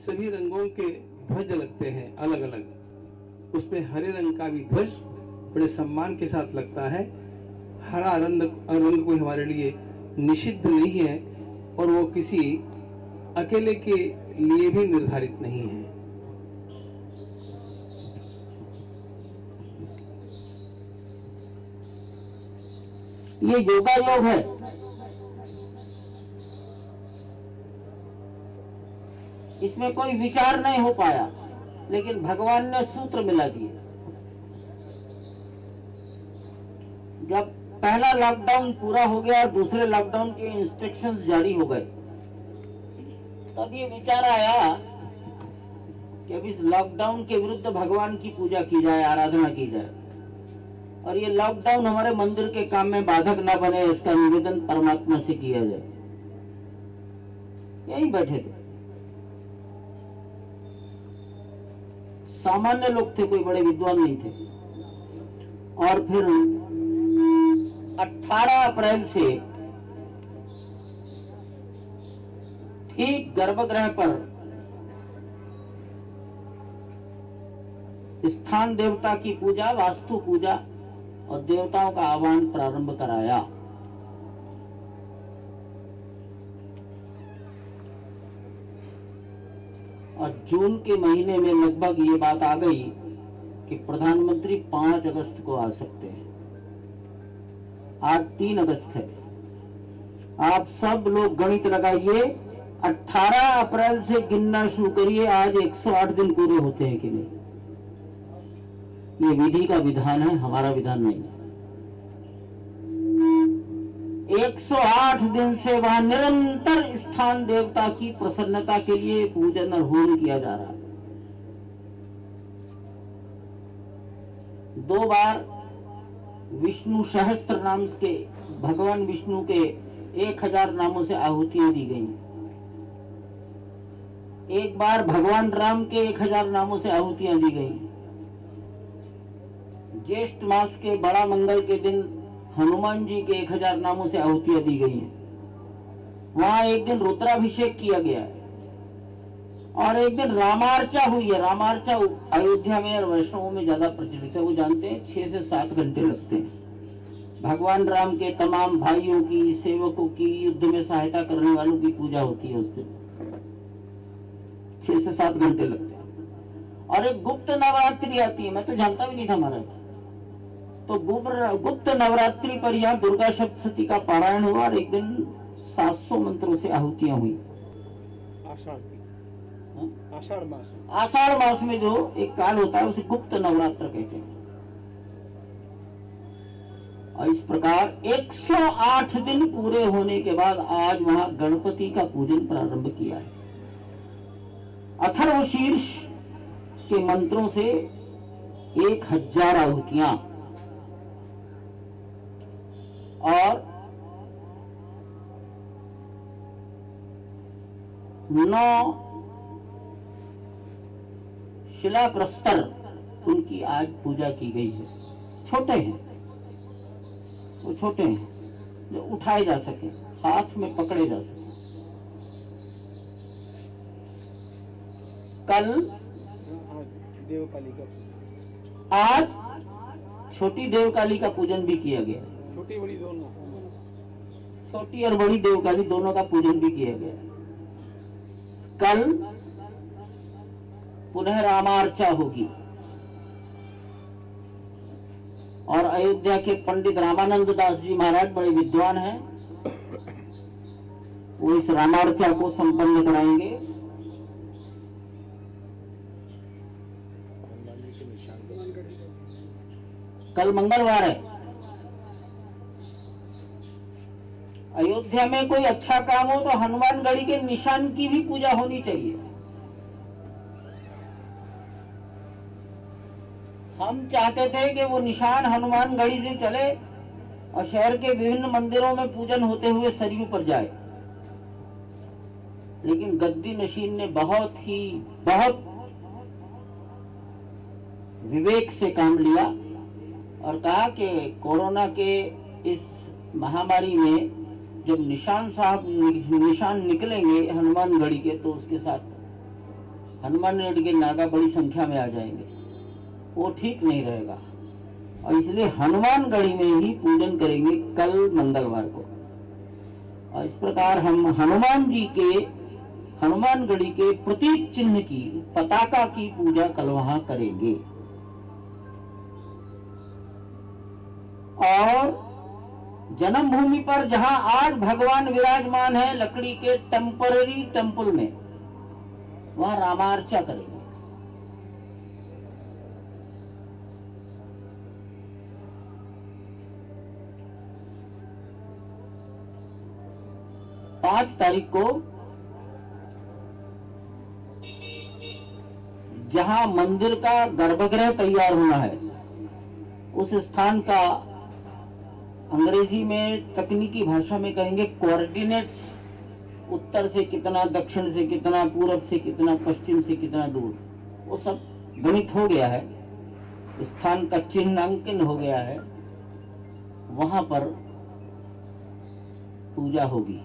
सभी रंगों के ध्वज लगते हैं अलग अलग। उसमें हरे रंग का भी ध्वज बड़े सम्मान के साथ लगता है। हरा रंग कोई हमारे लिए निषिद्ध नहीं है और वो किसी अकेले के लिए भी निर्धारित नहीं है। ये योगा योग है। इसमें कोई विचार नहीं हो पाया, लेकिन भगवान ने सूत्र मिला दिए। जब पहला लॉकडाउन पूरा हो गया और दूसरे लॉकडाउन के इंस्ट्रक्शंस जारी हो गए, तब ये विचार आया कि अब इस लॉकडाउन के विरुद्ध भगवान की पूजा की जाए, आराधना की जाए, और ये लॉकडाउन हमारे मंदिर के काम में बाधक ना बने, इसका निवेदन परमात्मा से किया जाए। यही बैठे थे, सामान्य लोग थे, कोई बड़े विद्वान नहीं थे। और फिर 18 अप्रैल से ठीक गर्भगृह पर स्थान देवता की पूजा, वास्तु पूजा और देवताओं का आह्वान प्रारंभ कराया। और जून के महीने में लगभग ये बात आ गई कि प्रधानमंत्री 5 अगस्त को आ सकते हैं। आज 3 अगस्त है। आप सब लोग गणित लगाइए, 18 अप्रैल से गिनना शुरू करिए, आज 108 दिन पूरे होते हैं कि नहीं। ये विधि का विधान है, हमारा विधान नहीं है। 108 दिन से वहां निरंतर स्थान देवता की प्रसन्नता के लिए पूजन और होम किया जा रहा है। 2 बार विष्णु सहस्त्र नाम के, भगवान विष्णु के 1000 नामों से आहुतियां दी गई। एक बार भगवान राम के 1000 नामों से आहुतियां दी गई। ज्येष्ठ मास के बड़ा मंगल के दिन हनुमान जी के 1000 नामों से आहुतियां दी गई हैं। वहां एक दिन रुद्राभिषेक किया गया है और एक दिन रामार्चा हुई है। रामार्चा अयोध्या में और वैष्णवों में ज्यादा प्रचलित है, वो जानते हैं 6 से 7 घंटे लगते हैं। भगवान राम के तमाम भाइयों की, सेवकों की, युद्ध में सहायता करने वालों की पूजा होती है उस दिन। 6 से 7 घंटे लगते हैं। और एक गुप्त नवरात्रि आती है, मैं तो जानता भी नहीं था महाराज। तो गुप्त नवरात्रि पर यहाँ दुर्गा सप्तशती का पारायण हुआ और एक दिन 700 मंत्रों से आहुतियां हुई। आषाढ़ मास में जो एक काल होता है उसे गुप्त नवरात्र कहते हैं। और इस प्रकार 108 दिन पूरे होने के बाद आज वहां गणपति का पूजन प्रारंभ किया है। अथर्वशीर्ष के मंत्रों से 1000 आहुतियां और 9 शिला प्रस्तर उनकी आज पूजा की गई है। छोटे हैं, वो छोटे हैं जो उठाए जा सके, हाथ में पकड़े जा सके। कल आज छोटी देवकाली का पूजन भी किया गया। छोटी बड़ी दोनों, छोटी और बड़ी देवकाली दोनों का पूजन भी किया गया। कल पुनः रामार्चा होगी और अयोध्या के पंडित रामानंद दास जी महाराज बड़े विद्वान हैं, वो इस रामार्चा को संपन्न कराएंगे। कल मंगलवार है। अयोध्या में कोई अच्छा काम हो तो हनुमानगढ़ी के निशान की भी पूजा होनी चाहिए। हम चाहते थे कि वो निशान हनुमानगढ़ी से चले और शहर के विभिन्न मंदिरों में पूजन होते हुए सरयू पर जाए, लेकिन गद्दी नशीन ने बहुत विवेक से काम लिया और कहा कि कोरोना के इस महामारी में जब निशान निकलेंगे हनुमानगढ़ी के, तो उसके साथ हनुमान रेड्डी के नागा बड़ी संख्या में आ जाएंगे, वो ठीक नहीं रहेगा। और इसलिए हनुमानगढ़ी में ही पूजन करेंगे कल मंगलवार को। और इस प्रकार हम हनुमानगढ़ी के प्रतीक चिन्ह की, पताका की पूजा कल वहां करेंगे। और जन्मभूमि पर जहां आज भगवान विराजमान है लकड़ी के टेम्पररी टेम्पल में, वहां रामार्चा करेंगे। पांच तारीख को जहां मंदिर का गर्भगृह तैयार होना है, उस स्थान का अंग्रेजी में, तकनीकी भाषा में कहेंगे कोऑर्डिनेट्स, उत्तर से कितना, दक्षिण से कितना, पूरब से कितना, पश्चिम से कितना दूर, वो सब गणित हो गया है। स्थान का चिन्हांकन हो गया है, वहां पर पूजा होगी।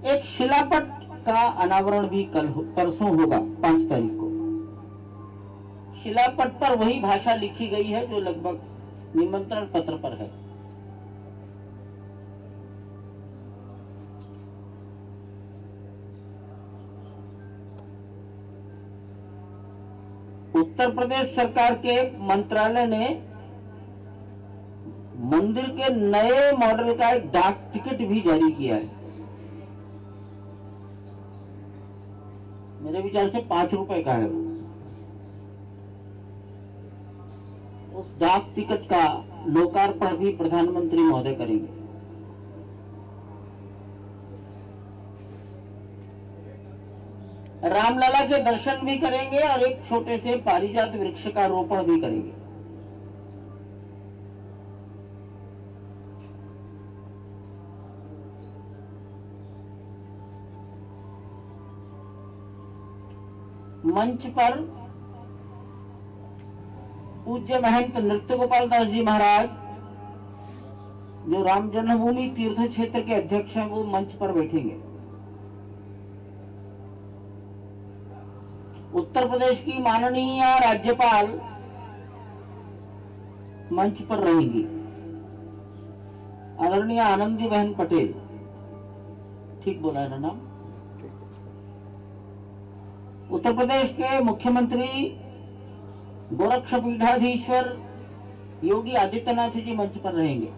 एक शिलापट का अनावरण भी परसों होगा 5 तारीख को। शिलापट पर वही भाषा लिखी गई है जो लगभग निमंत्रण पत्र पर है। उत्तर प्रदेश सरकार के मंत्रालय ने मंदिर के नए मॉडल का एक डाक टिकट भी जारी किया है। मेरे विचार से 5 रुपए का है। उस डाक टिकट का लोकार्पण भी प्रधानमंत्री महोदय करेंगे। रामलला के दर्शन भी करेंगे और एक छोटे से पारिजात वृक्ष का रोपण भी करेंगे। मंच पर पूज्य महंत नृत्य गोपाल दास जी महाराज, जो राम जन्मभूमि तीर्थ क्षेत्र के अध्यक्ष हैं, वो मंच पर बैठेंगे। उत्तर प्रदेश की माननीय राज्यपाल मंच पर रहेंगी, आदरणीय आनंदीबेन पटेल। ठीक बोला है ना नाम? उत्तर प्रदेश के मुख्यमंत्री गोरक्षपीठाधीश्वर योगी आदित्यनाथ जी मंच पर रहेंगे।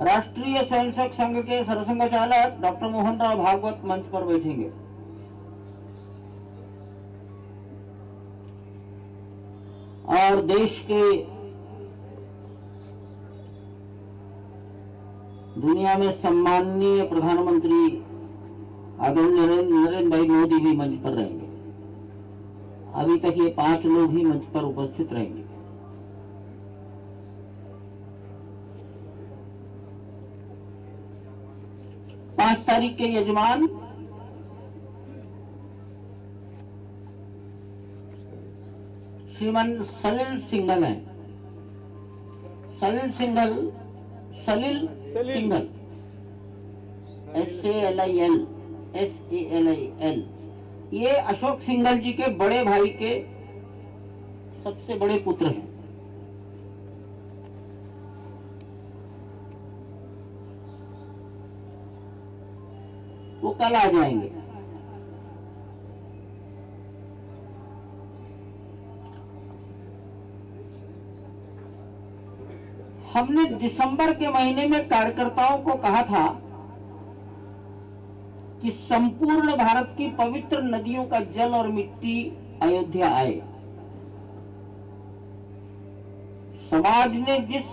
राष्ट्रीय स्वयंसेवक संघ के सरसंघ चालक डॉक्टर मोहन राव भागवत मंच पर बैठेंगे। और देश के, दुनिया में सम्माननीय प्रधानमंत्री आदरणीय नरेंद्र भाई मोदी भी मंच पर रहेंगे। अभी तक ये 5 लोग ही मंच पर उपस्थित रहेंगे। पांच तारीख के यजमान श्रीमान सलिल सिंघल हैं। सलिल सिंघल SALIL, ये अशोक सिंघल जी के बड़े भाई के सबसे बड़े पुत्र हैं। वो कल आ जाएंगे। हमने दिसंबर के महीने में कार्यकर्ताओं को कहा था कि संपूर्ण भारत की पवित्र नदियों का जल और मिट्टी अयोध्या आए। समाज ने जिस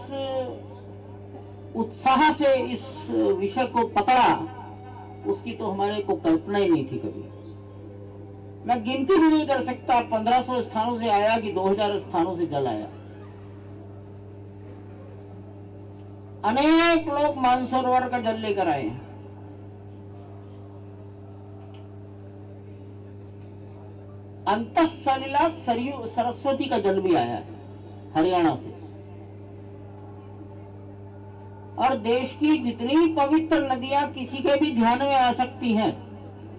उत्साह से इस विषय को पकड़ा, उसकी तो हमारे को कल्पना ही नहीं थी कभी। मैं गिनती भी नहीं कर सकता 1500 स्थानों से आया कि 2000 स्थानों से जल आया। अनेक लोग मानसरोवर का जल लेकर आए हैं। अंतःसलिला सरयू सरस्वती का जल भी आया है हरियाणा से। और देश की जितनी पवित्र नदियां किसी के भी ध्यान में आ सकती हैं,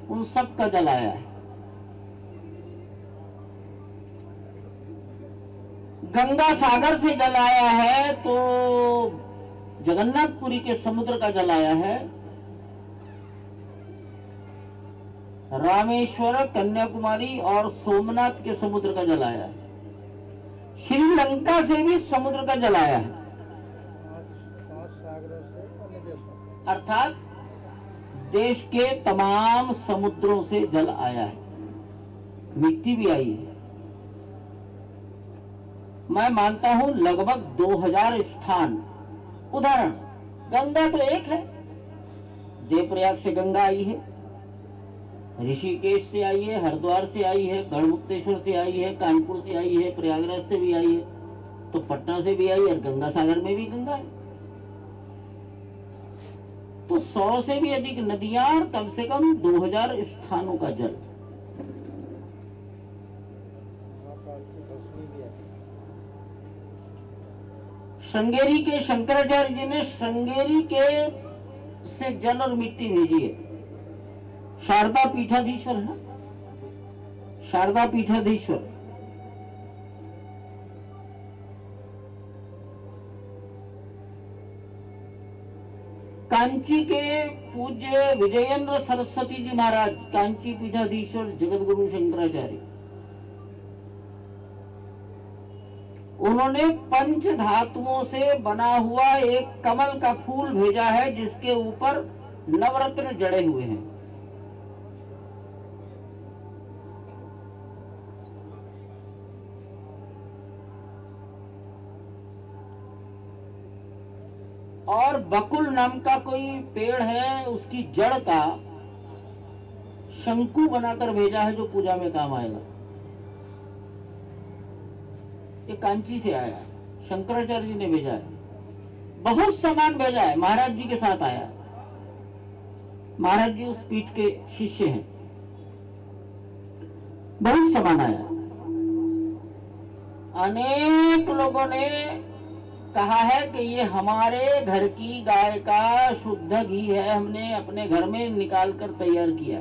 उन सब का जल आया है। गंगा सागर से जल आया है, तो जगन्नाथपुरी के समुद्र का जल आया है। रामेश्वर, कन्याकुमारी और सोमनाथ के समुद्र का जल आया है। श्रीलंका से भी समुद्र का जल आया है, अर्थात देश के तमाम समुद्रों से जल आया है। मिट्टी भी आई है। मैं मानता हूं लगभग 2000 स्थान। उदाहरण, गंगा तो एक है, देवप्रयाग से गंगा आई है, ऋषिकेश से आई है, हरिद्वार से आई है, गढ़मुक्तेश्वर से आई है, कानपुर से आई है, प्रयागराज से भी आई है, तो पटना से भी आई और गंगा सागर में भी गंगा है। तो 100 से भी अधिक नदियां और कम से कम 2000 स्थानों का जल। श्रृंगेरी के शंकराचार्य जी ने श्रृंगेरी के से जल और मिट्टी भेजी है। शारदा पीठाधीश्वर है, शारदा पीठाधीश्वर। कांची के पूज्य विजयेंद्र सरस्वती जी महाराज, कांची पीठाधीश्वर जगतगुरु शंकराचार्य, उन्होंने पंच धातुओं से बना हुआ एक कमल का फूल भेजा है, जिसके ऊपर नवरत्न जड़े हुए हैं। और बकुल नाम का कोई पेड़ है, उसकी जड़ का शंकु बनाकर भेजा है, जो पूजा में काम आएगा। ये कांची से आया, शंकराचार्य जी ने भेजा है। बहुत सामान भेजा है, महाराज जी के साथ आया। महाराज जी उस पीठ के शिष्य हैं। बहुत सामान आया। अनेक लोगों ने कहा है कि ये हमारे घर की गाय का शुद्ध घी है, हमने अपने घर में निकाल कर तैयार किया।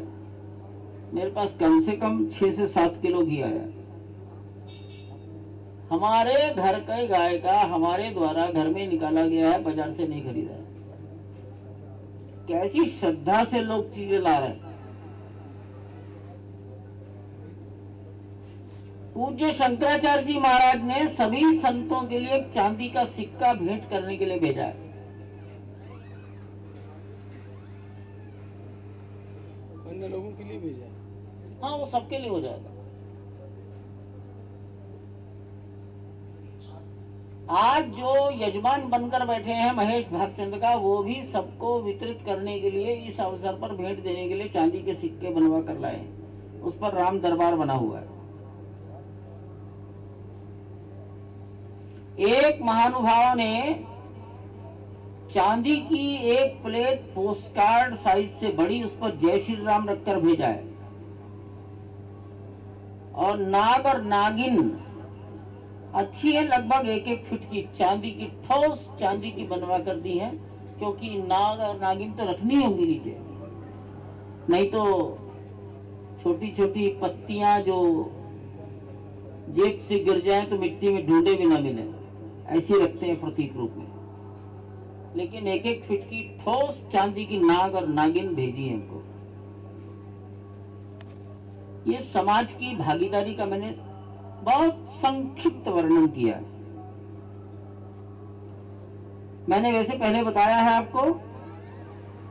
मेरे पास कम से कम 6 से 7 किलो घी आया। हमारे घर के गाय का हमारे द्वारा घर में निकाला गया है, बाजार से नहीं खरीदा है। कैसी श्रद्धा से लोग चीजें ला रहे हैं। पूज्य शंकराचार्य जी महाराज ने सभी संतों के लिए एक चांदी का सिक्का भेंट करने के लिए भेजा है। अन्य लोगों के लिए भेजा है? हाँ, वो सबके लिए हो जाएगा। आज जो यजमान बनकर बैठे हैं महेश भागचंद का, वो भी सबको वितरित करने के लिए, इस अवसर पर भेंट देने के लिए चांदी के सिक्के बनवा कर लाए हैं। उस पर राम दरबार बना हुआ है। एक महानुभाव ने चांदी की एक प्लेट पोस्टकार्ड साइज से बड़ी, उस पर जय श्री राम रखकर भेजा है। और नाग और नागिन अच्छी है, लगभग 1-1 फीट की चांदी की, ठोस चांदी की बनवा कर दी है, क्योंकि नाग और नागिन तो रखनी होंगी नीचे, नहीं तो छोटी छोटी पत्तियां जो जेब से गिर जाए तो मिट्टी में ढूंढे भी ना मिले, ऐसे रखते हैं प्रतीक रूप में। लेकिन 1-1 फीट की ठोस चांदी की नाग और नागिन भेजी है हमको। ये समाज की भागीदारी का मैंने बहुत संक्षिप्त वर्णन किया। मैंने वैसे पहले बताया है आपको,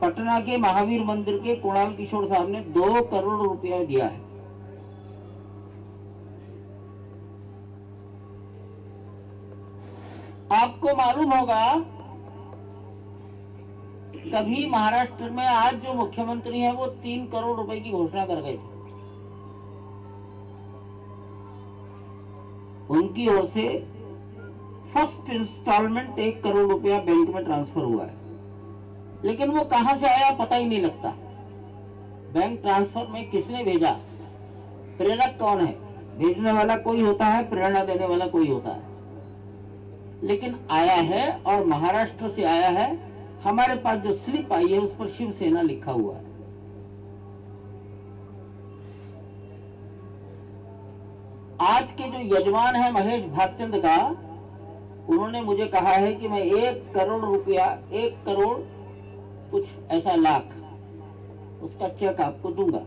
पटना के महावीर मंदिर के कुणाल किशोर साहब ने 2 करोड़ रुपया दिया है। आपको मालूम होगा, कभी महाराष्ट्र में आज जो मुख्यमंत्री हैं वो 3 करोड़ रुपए की घोषणा कर गए थे। उनकी ओर से फर्स्ट इंस्टॉलमेंट 1 करोड़ रुपया बैंक में ट्रांसफर हुआ है, लेकिन वो कहां से आया पता ही नहीं लगता। बैंक ट्रांसफर में किसने भेजा, प्रेरक कौन है, भेजने वाला कोई होता है, प्रेरणा देने वाला कोई होता है, लेकिन आया है और महाराष्ट्र से आया है। हमारे पास जो स्लिप आई है उस पर शिवसेना लिखा हुआ है। आज के जो यजमान है महेश भागचंद का, उन्होंने मुझे कहा है कि मैं 1 करोड़ रुपया, 1 करोड़ कुछ ऐसा लाख, उसका चेक आपको दूंगा।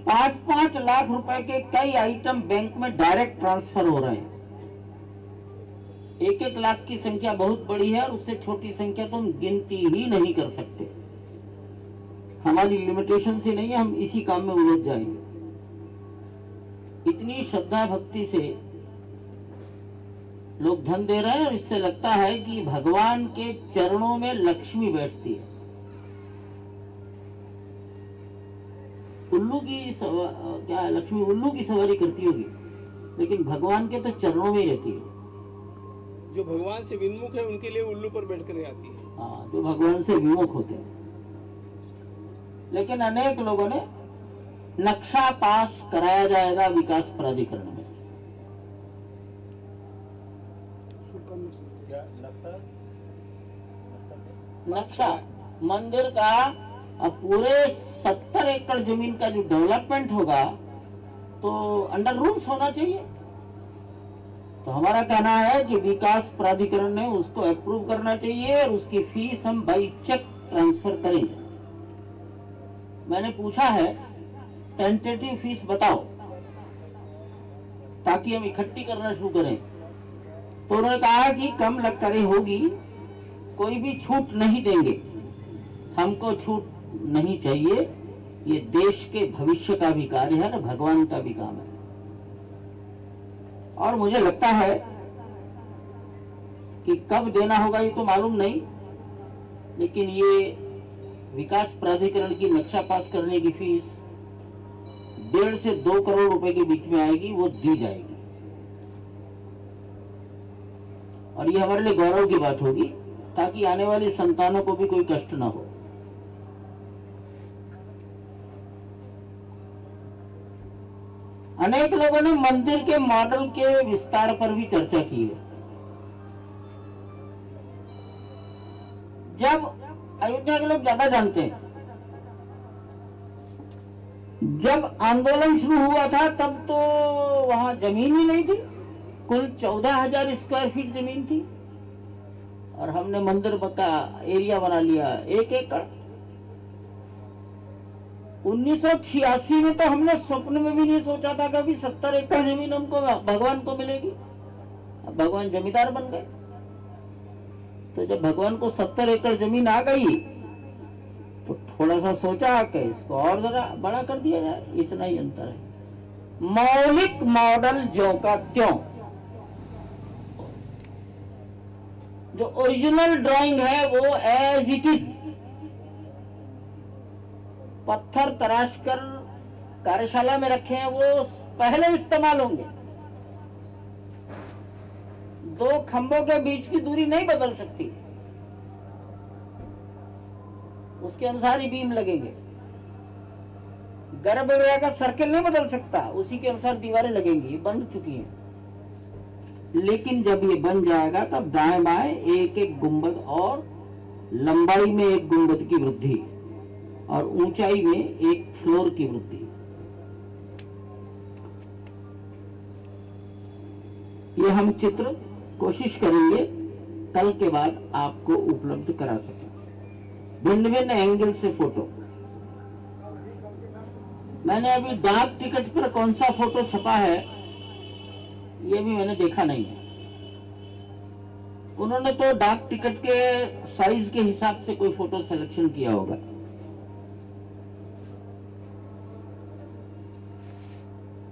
5-5 लाख रुपए के कई आइटम बैंक में डायरेक्ट ट्रांसफर हो रहे हैं। 1-1 लाख की संख्या बहुत बड़ी है और उससे छोटी संख्या तो हम गिनती ही नहीं कर सकते। हमारी लिमिटेशन से नहीं है, हम इसी काम में उलझ जाएंगे। इतनी श्रद्धा भक्ति से लोग धन दे रहे हैं और इससे लगता है कि भगवान के चरणों में लक्ष्मी बैठती है। उल्लू की क्या है, लक्ष्मी उल्लू की सवारी करती होगी, लेकिन भगवान के तो चरणों में ही रहती है। जो भगवान से विमुख है उनके लिए उल्लू पर बैठ कर आती है। हाँ, जो भगवान से विमुख होते हैं। लेकिन अनेक लोगों ने नक्शा पास कराया जाएगा विकास प्राधिकरण में। नक्शा मंदिर का पूरे 70 एकड़ जमीन का जो डेवलपमेंट होगा तो अंडर रूम्स होना चाहिए। तो हमारा कहना है कि विकास प्राधिकरण ने उसको अप्रूव करना चाहिए और उसकी फीस हम बाई चेक ट्रांसफर करेंगे। मैंने पूछा है टेंटेटिव फीस बताओ ताकि हम इकट्ठी करना शुरू करें, तो उन्होंने कहा कि कम लक्करें होगी, कोई भी छूट नहीं देंगे। हमको छूट नहीं चाहिए, ये देश के भविष्य का भी कार्य है ना, भगवान का भी काम है। और मुझे लगता है कि कब देना होगा ये तो मालूम नहीं, लेकिन ये विकास प्राधिकरण की नक्शा पास करने की फीस 1.5 से 2 करोड़ रुपए के बीच में आएगी, वो दी जाएगी। और ये हमारे लिए गौरव की बात होगी ताकि आने वाली संतानों को भी कोई कष्ट ना हो। अनेक लोगों ने मंदिर के मॉडल के विस्तार पर भी चर्चा की है। जब अयोध्या के लोग ज्यादा जानते हैं, जब आंदोलन शुरू हुआ था तब तो वहां जमीन ही नहीं थी, कुल 14,000 स्क्वायर फीट जमीन थी और हमने मंदिर का एरिया बना लिया 1 एकड़। 1986 में तो हमने स्वप्न में भी नहीं सोचा था कभी 70 एकड़ जमीन हमको भगवान को मिलेगी। अब भगवान जमींदार बन गए, तो जब भगवान को 70 एकड़ जमीन आ गई तो थोड़ा सा सोचा कि इसको और जरा बड़ा कर दिया जाए, इतना ही अंतर है। मौलिक मॉडल ज्यों का त्यों, जो ओरिजिनल ड्राइंग है वो एज इट इज पत्थर तराश कर कार्यशाला में रखे हैं, वो पहले इस्तेमाल होंगे। 2 खंभों के बीच की दूरी नहीं बदल सकती, उसके अनुसार ही बीम लगेंगे। गर्भगृह का सर्किल नहीं बदल सकता, उसी के अनुसार दीवारें लगेंगी, बन चुकी हैं। लेकिन जब ये बन जाएगा तब दाएं बाएं 1-1 गुंबद और लंबाई में 1 गुंबद की वृद्धि और ऊंचाई में 1 फ्लोर की वृद्धि। ये हम चित्र कोशिश करेंगे कल के बाद आपको उपलब्ध करा सकें, भिन्न भिन्न एंगल से फोटो। मैंने अभी डाक टिकट पर कौन सा फोटो छपा है ये भी मैंने देखा नहीं है। उन्होंने तो डाक टिकट के साइज के हिसाब से कोई फोटो सिलेक्शन किया होगा।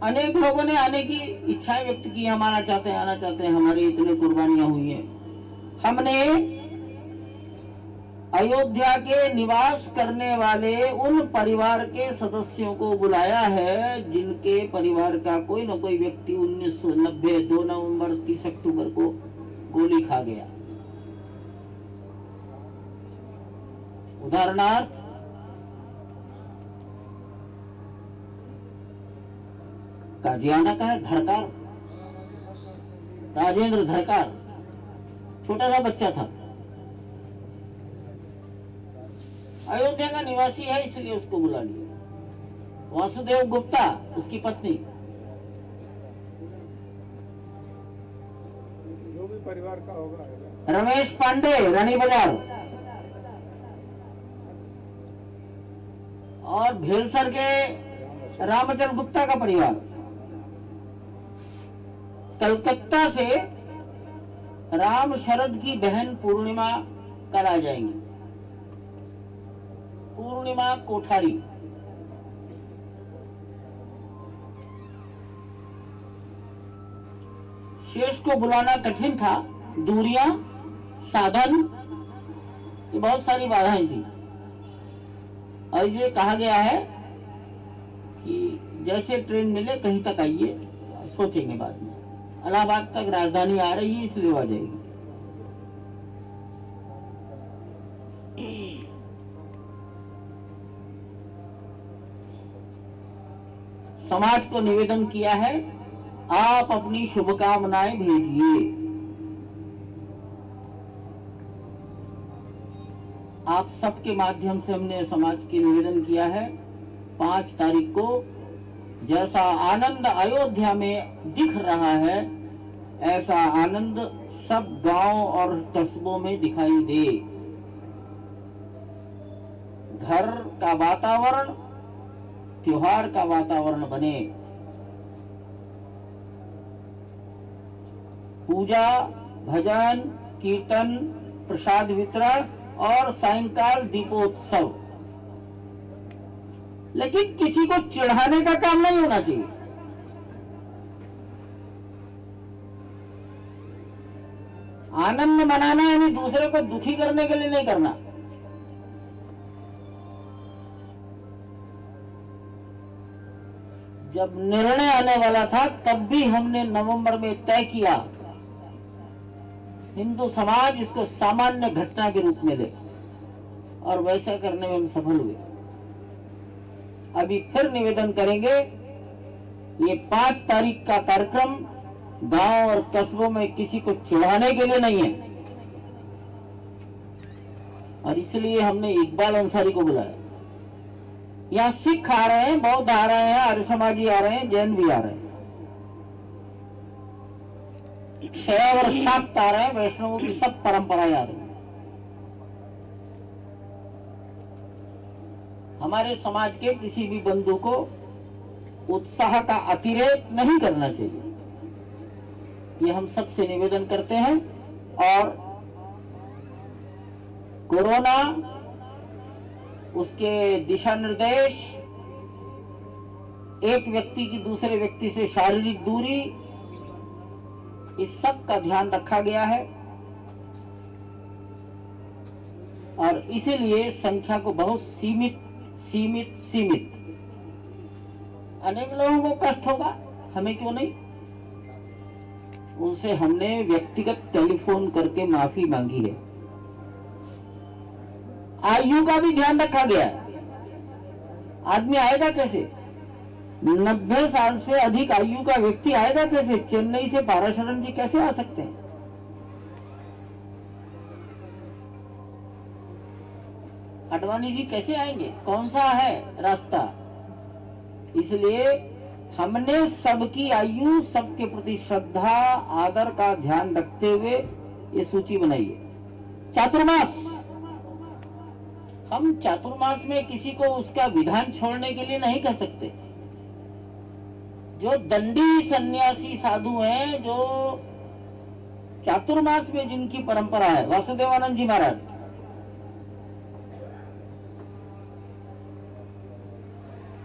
अनेक लोगों ने आने की इच्छाएं व्यक्त की, हम आना चाहते हैं, आना चाहते हैं, हमारी इतनी कुर्बानियां हुई हैं। हमने अयोध्या के निवास करने वाले उन परिवार के सदस्यों को बुलाया है जिनके परिवार का कोई न कोई व्यक्ति 1990 2 नवंबर 30 अक्टूबर को गोली खा गया। उदाहरणार्थ काजियाना का है, धरकार, राजेंद्र धरकार, छोटा सा बच्चा था, अयोध्या का निवासी है, इसलिए उसको बुला लिया। वासुदेव गुप्ता उसकी पत्नी, जो भी परिवार का होगा। रमेश पांडे रानी बाजार, और भेलसर के रामचंद्र गुप्ता का परिवार। कलकत्ता से राम शरद की बहन पूर्णिमा कल आ जाएंगी, पूर्णिमा कोठारी। शेष को बुलाना कठिन था, दूरियां, साधन, ये बहुत सारी बाधाएं थी, और ये कहा गया है कि जैसे ट्रेन मिले कहीं तक आइए, सोचेंगे बाद में। इलाहाबाद तक राजधानी आ रही है, इसलिए आ जाएगी। समाज को निवेदन किया है, आप अपनी शुभकामनाएं भेजिए। आप सबके माध्यम से हमने समाज के निवेदन किया है, 5 तारीख को जैसा आनंद अयोध्या में दिख रहा है, ऐसा आनंद सब गांव और कस्बों में दिखाई दे। घर का वातावरण त्योहार का वातावरण बने। पूजा, भजन, कीर्तन, प्रसाद वितरण और सायंकाल दीपोत्सव, लेकिन किसी को चिढ़ाने का काम नहीं होना चाहिए। आनंद मनाना यानी दूसरे को दुखी करने के लिए नहीं करना। जब निर्णय आने वाला था तब भी हमने नवंबर में तय किया हिंदू समाज इसको सामान्य घटना के रूप में ले, और वैसा करने में हम सफल हुए। अभी फिर निवेदन करेंगे, ये 5 तारीख का कार्यक्रम गांव और कस्बों में किसी को चिढ़ाने के लिए नहीं है, और इसलिए हमने इकबाल अंसारी को बुलाया। यहाँ सिख आ रहे हैं, बौद्ध आ रहे हैं, आर्य समाजी आ रहे हैं, जैन भी आ रहे हैं, शैव और शाक्त आ रहे हैं, वैष्णवों की सब परंपराएं आ रही हैं। हमारे समाज के किसी भी बंधु को उत्साह का अतिरेक नहीं करना चाहिए, ये हम सबसे निवेदन करते हैं। और कोरोना, उसके दिशा निर्देश, एक व्यक्ति की दूसरे व्यक्ति से शारीरिक दूरी, इस सब का ध्यान रखा गया है, और इसीलिए संख्या को बहुत सीमित सीमित सीमित। अनेक लोगों को कष्ट होगा, हमें क्यों नहीं। उनसे हमने व्यक्तिगत टेलीफोन करके माफी मांगी है। आयु का भी ध्यान रखा गया है। आदमी आएगा कैसे, 90 साल से अधिक आयु का व्यक्ति आएगा कैसे? चेन्नई से पाराशरण जी कैसे आ सकते हैं? अडवाणी जी कैसे आएंगे? कौन सा है रास्ता? इसलिए हमने सबकी आयु, सबके प्रति श्रद्धा आदर का ध्यान रखते हुए ये सूची बनाई है। चातुर्मास, हम चातुर्मास में किसी को उसका विधान छोड़ने के लिए नहीं कह सकते। जो दंडी सन्यासी साधु हैं, जो चातुर्मास में जिनकी परंपरा है, वासुदेवानंद जी महाराज,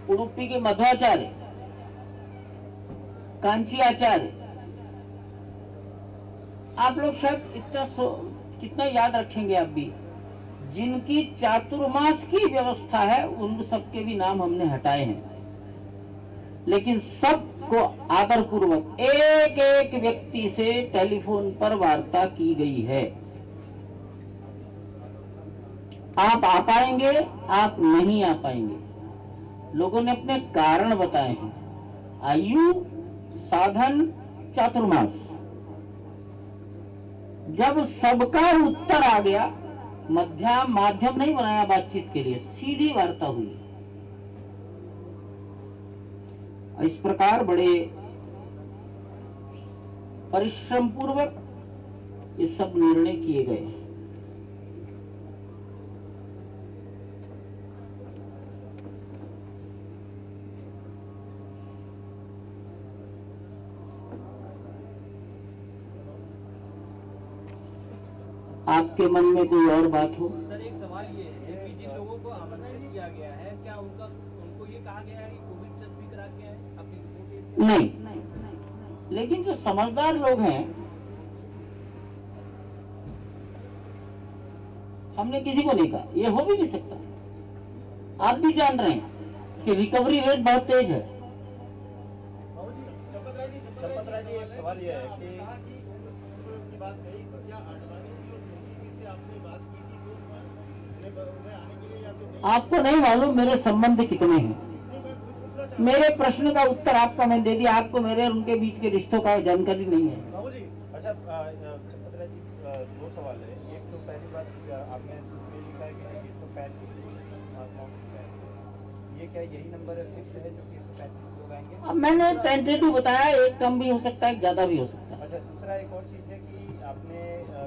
उडुपी के मध्वाचार्य, कांची आचार्य, आप लोग शायद कितना याद रखेंगे आप भी, जिनकी चातुर्मास की व्यवस्था है, उन सबके भी नाम हमने हटाए हैं। लेकिन सबको आदर पूर्वक एक एक व्यक्ति से टेलीफोन पर वार्ता की गई है। आप आ पाएंगे, आप नहीं आ पाएंगे। लोगों ने अपने कारण बताए हैं। आयु साधन चातुर्मास। जब सबका उत्तर आ गया, माध्यम नहीं बनाया बातचीत के लिए, सीधी वार्ता हुई। इस प्रकार बड़े परिश्रम पूर्वक ये सब निर्णय किए गए। आपके मन में कोई और बात हो? सर, एक सवाल ये है कि जिन लोगों को आमंत्रित किया गया है, क्या उनको ये कहा गया है कि कोविड टेस्ट भी करा के आए? अपनी नहीं, लेकिन जो समझदार लोग हैं, हमने किसी को नहीं कहा, ये हो भी नहीं सकता। आप भी जान रहे हैं कि रिकवरी रेट बहुत तेज है। चंपत राय जी, एक सवाल ये है कि बात कही, क्या से आपने बात की थी उन्हें आने के लिए, या फिर आपको नहीं मालूम मेरे संबंध कितने हैं। मेरे प्रश्न का उत्तर आपका मैं दे दिया। आपको मेरे और उनके बीच के रिश्तों का जानकारी नहीं है। बाबू जी, अच्छा चंपत राय जी, दो सवाल है। एक तो पहली बात, आपने लिखा है कि 135 ये क्या यही नंबर फिक्स है जो कि 135 लोग आएंगे? अब मैंने टेंटेटिव बताया, एक कम भी हो सकता है, ज्यादा भी हो सकता है। अच्छा, दूसरा एक और चीज़ है कि आपने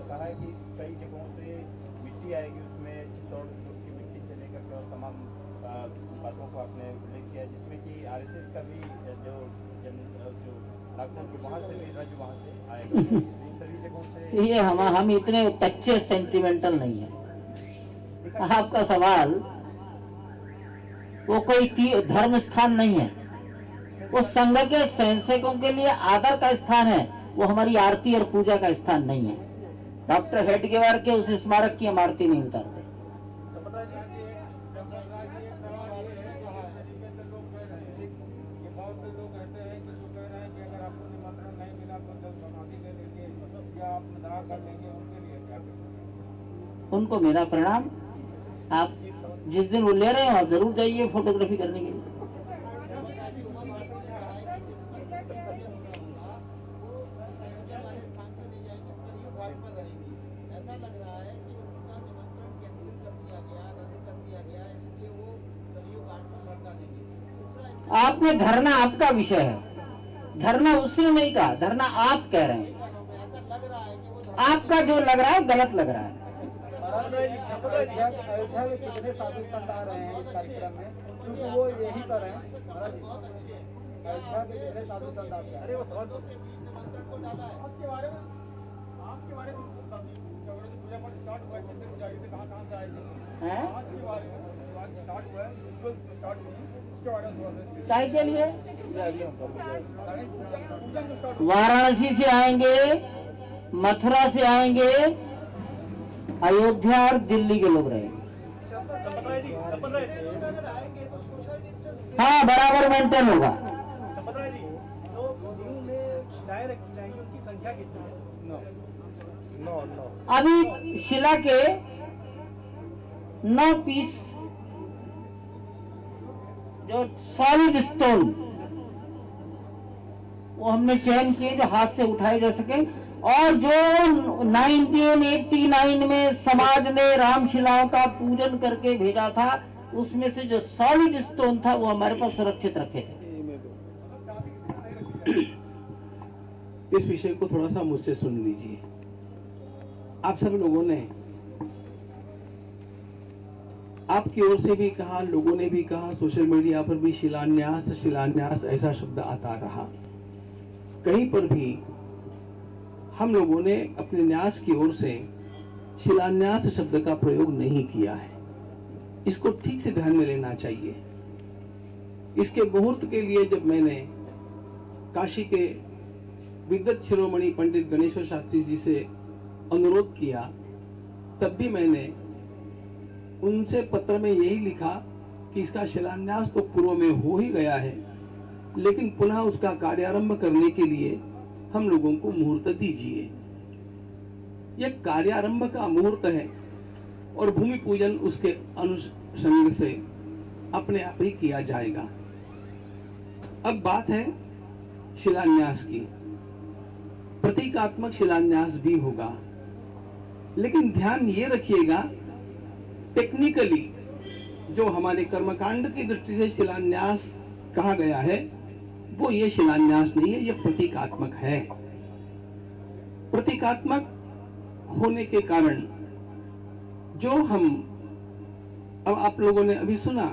कहा है कि कई जगहों से मिट्टी आएगी, उसमें चित्तौड़ की मिट्टी से लेकर के और तमाम बातों को आपने उल्लेख किया, जिसमें कि आरएसएस का भी जो नागपुर वहाँ से भी राज्य वहाँ से आएगा। इन सभी जगहों से ये हम इतने कच्चे सेंटिमेंटल नहीं है। आपका सवाल वो कोई धर्म स्थान नहीं है, वो संघ के स्वयंसेवकों के लिए आदर का स्थान है। वो हमारी आरती और पूजा का स्थान नहीं है। डॉक्टर हेडगेवार के उस स्मारक की हम आरती नहीं उतारते। उनको मेरा प्रणाम। आप जिस दिन वो ले रहे हो आप जरूर जाइए फोटोग्राफी करने के लिए। आपने धरना आपका विषय है, धरना उसने नहीं कहा, धरना आप कह रहे हैं। आपका जो लग रहा है गलत लग रहा है। अयोध्या में कितने साधु संत आ रहे हैं इस कार्यक्रम में, क्योंकि वो यही कर रहे हैं। अयोध्या के कितने साधु संत आते हैं। अरे वो सवाल आपके बारे में पूजा पाठ स्टार्ट हुआ, कितने पुजारी थे, कहाँ से आए थे, आज के बारे में स्टार्ट हुआ है, स्टार्ट हुई उसके बारे में काय के लिए वाराणसी से आएंगे, मथुरा से आएंगे, अयोध्या और दिल्ली के लोग रहेंगे। हाँ, बराबर मेंटेन होगा। अभी शिला के 9 पीस जो सॉलिड स्टोन वो हमने चयन किए जो हाथ से उठाए जा सके, और जो 1989 में समाज ने रामशिलाओं का पूजन करके भेजा था, उसमें से जो सॉलिड स्टोन था वो हमारे पास सुरक्षित रखे थे। इस विषय को थोड़ा सा मुझसे सुन लीजिए। आप सब लोगों ने, आपकी ओर से भी कहा, लोगों ने भी कहा, सोशल मीडिया पर भी शिलान्यास शिलान्यास ऐसा शब्द आता रहा। कहीं पर भी हम लोगों ने अपने न्यास की ओर से शिलान्यास शब्द का प्रयोग नहीं किया है। इसको ठीक से ध्यान में लेना चाहिए। इसके मुहूर्त के लिए जब मैंने काशी के विद्वत शिरोमणि पंडित गणेश्वर शास्त्री जी से अनुरोध किया, तब भी मैंने उनसे पत्र में यही लिखा कि इसका शिलान्यास तो पूर्व में हो ही गया है, लेकिन पुनः उसका कार्यारंभ करने के लिए हम लोगों को मुहूर्त दीजिए। यह कार्यारंभ का मुहूर्त है और भूमि पूजन उसके अनुसंग से अपने आप ही किया जाएगा। अब बात है शिलान्यास की। प्रतीकात्मक शिलान्यास भी होगा, लेकिन ध्यान ये रखिएगा, टेक्निकली जो हमारे कर्मकांड की दृष्टि से शिलान्यास कहा गया है वो ये शिलान्यास नहीं है, ये प्रतीकात्मक है। प्रतीकात्मक होने के कारण जो हम, अब आप लोगों ने अभी सुना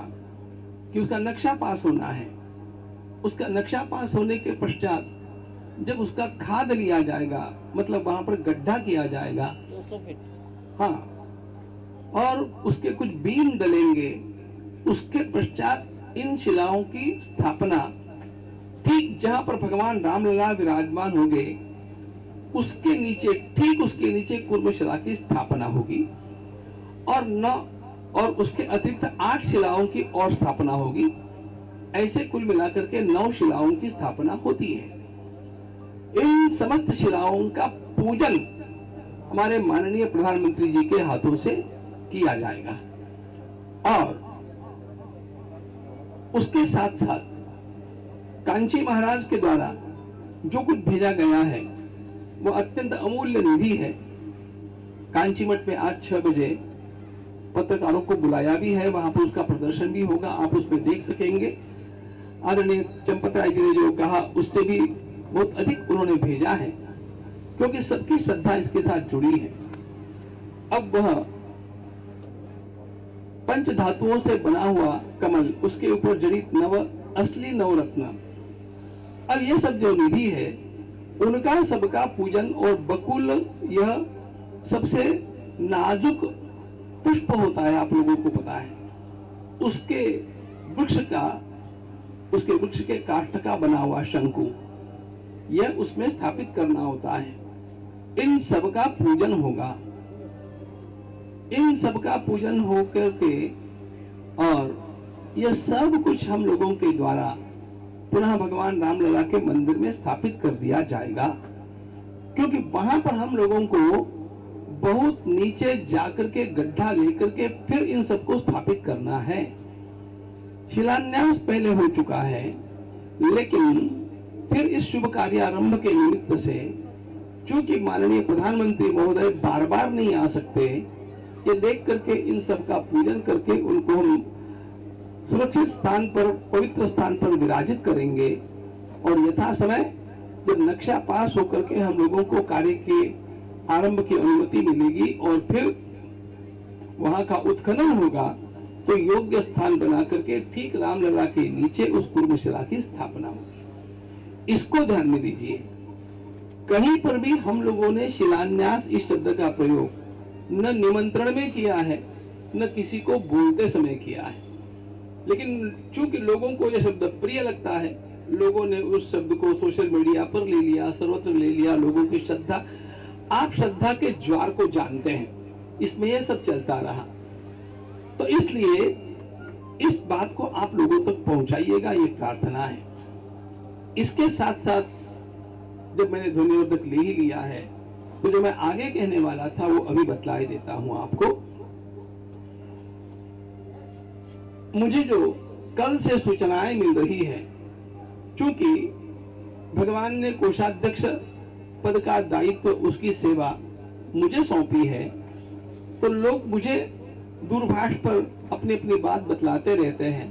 कि उसका नक्शा पास होना है, उसका नक्शा पास होने के पश्चात जब उसका खाद लिया जाएगा, मतलब वहां पर गड्ढा किया जाएगा, 200 फीट, हाँ, और उसके कुछ बीम डलेंगे, उसके पश्चात इन शिलाओं की स्थापना ठीक जहां पर भगवान रामलला विराजमान होंगे उसके नीचे, ठीक उसके नीचे कूर्मशिला की स्थापना होगी और उसके अतिरिक्त 8 शिलाओं की और स्थापना होगी। ऐसे कुल मिलाकर के 9 शिलाओं की स्थापना होती है। इन समस्त शिलाओं का पूजन हमारे माननीय प्रधानमंत्री जी के हाथों से किया जाएगा और उसके साथ साथ कांची महाराज के द्वारा जो कुछ भेजा गया है वो अत्यंत अमूल्य निधि है। कांची मठ में आज 6 बजे पत्रकारों को बुलाया भी है, वहां पर उसका प्रदर्शन भी होगा, आप उसमें देख सकेंगे। आदरणीय चंपत राय जी ने जो कहा उससे भी बहुत अधिक उन्होंने भेजा है, क्योंकि सबकी श्रद्धा इसके साथ जुड़ी है। अब वह पंच धातुओं से बना हुआ कमल, उसके ऊपर जड़ित असली नवरत्न और ये सब जो निधि है उनका सबका पूजन, और बकुल यह सबसे नाजुक पुष्प होता है, आप लोगों को पता है। उसके वृक्ष के काष्ठ का बना हुआ शंकु, यह उसमें स्थापित करना होता है। इन सबका पूजन होगा, इन सबका पूजन होकर के और यह सब कुछ हम लोगों के द्वारा पुनः भगवान रामलला के मंदिर में स्थापित कर दिया जाएगा, क्योंकि वहां पर हम लोगों को बहुत नीचे जाकर के गड्ढा लेकर के फिर इन सबको स्थापित करना है। शिलान्यास पहले हो चुका है, लेकिन फिर इस शुभ कार्यारंभ के निमित्त से चूंकि माननीय प्रधानमंत्री महोदय बार बार नहीं आ सकते, ये देख करके इन सब का पूजन करके उनको हम सुरक्षित स्थान पर, पवित्र स्थान पर विराजित करेंगे और यथा समय जब नक्शा पास होकर के हम लोगों को कार्य के आरंभ की अनुमति मिलेगी और फिर वहां का उत्खनन होगा तो योग्य स्थान बना करके ठीक रामलला के नीचे उस कूर्मशिला की स्थापना होगी। इसको ध्यान में दीजिए, कहीं पर भी हम लोगों ने शिलान्यास इस शब्द का प्रयोग न निमंत्रण में किया है न किसी को बोलते समय किया है, लेकिन चूंकि लोगों को यह शब्द प्रिय लगता है, लोगों ने उस शब्द को सोशल मीडिया पर ले लिया, सर्वत्र ले लिया। लोगों की श्रद्धा, आप श्रद्धा के ज्वार को जानते हैं, इसमें यह सब चलता रहा, तो इसलिए इस बात को आप लोगों तक पहुंचाइएगा, ये प्रार्थना है। इसके साथ साथ जब मैंने ध्वनिवर्धक ले ही लिया है तो जो मैं आगे कहने वाला था वो अभी बतलाए देता हूं आपको। मुझे जो कल से सूचनाएं मिल रही है, चूंकि भगवान ने कोषाध्यक्ष पद का दायित्व, उसकी सेवा मुझे सौंपी है, तो लोग मुझे दूरभाष पर अपनी अपनी बात बतलाते रहते हैं।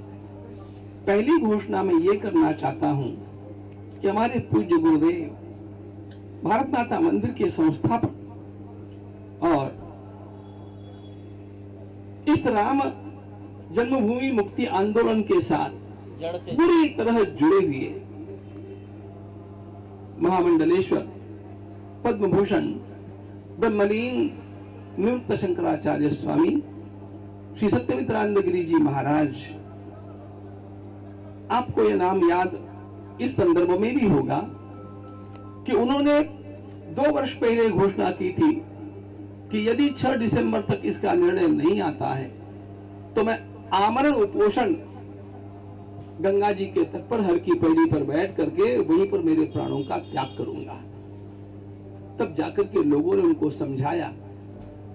पहली घोषणा मैं ये करना चाहता हूं कि हमारे पूज्य गुरुदेव भारत माता मंदिर के संस्थापक और इस राम जन्मभूमि मुक्ति आंदोलन के साथ जड़ से पूरी तरह जुड़े हुए महामंडलेश्वर पद्मभूषण ब्रह्मलीन निवृत्त शंकराचार्य स्वामी श्री सत्यमित्रानंद गिरी जी महाराज, आपको यह नाम याद इस संदर्भ में भी होगा कि उन्होंने 2 वर्ष पहले घोषणा की थी कि यदि 6 दिसंबर तक इसका निर्णय नहीं आता है तो मैं आमरण उपोषण गंगा जी के तट पर हर की पैड़ी पर बैठ करके वहीं पर मेरे प्राणों का त्याग करूंगा। तब जाकर के लोगों ने उनको समझाया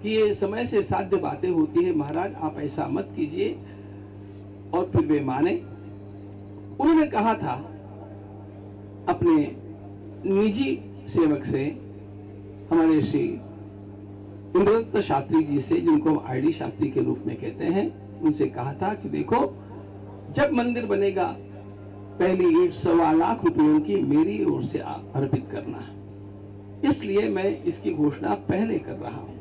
कि ये समय से साध्य बातें होती है महाराज, आप ऐसा मत कीजिए, और फिर वे माने। उन्होंने कहा था अपने निजी सेवक से, हमारे श्री इंद्रदत्त शास्त्री जी से, जिनको हम आईडी शास्त्री के रूप में कहते हैं, उनसे कहा था कि देखो, जब मंदिर बनेगा पहली ईंट 1.25 लाख रुपयों की मेरी ओर से आप अर्पित करना, इसलिए मैं इसकी घोषणा पहले कर रहा हूं।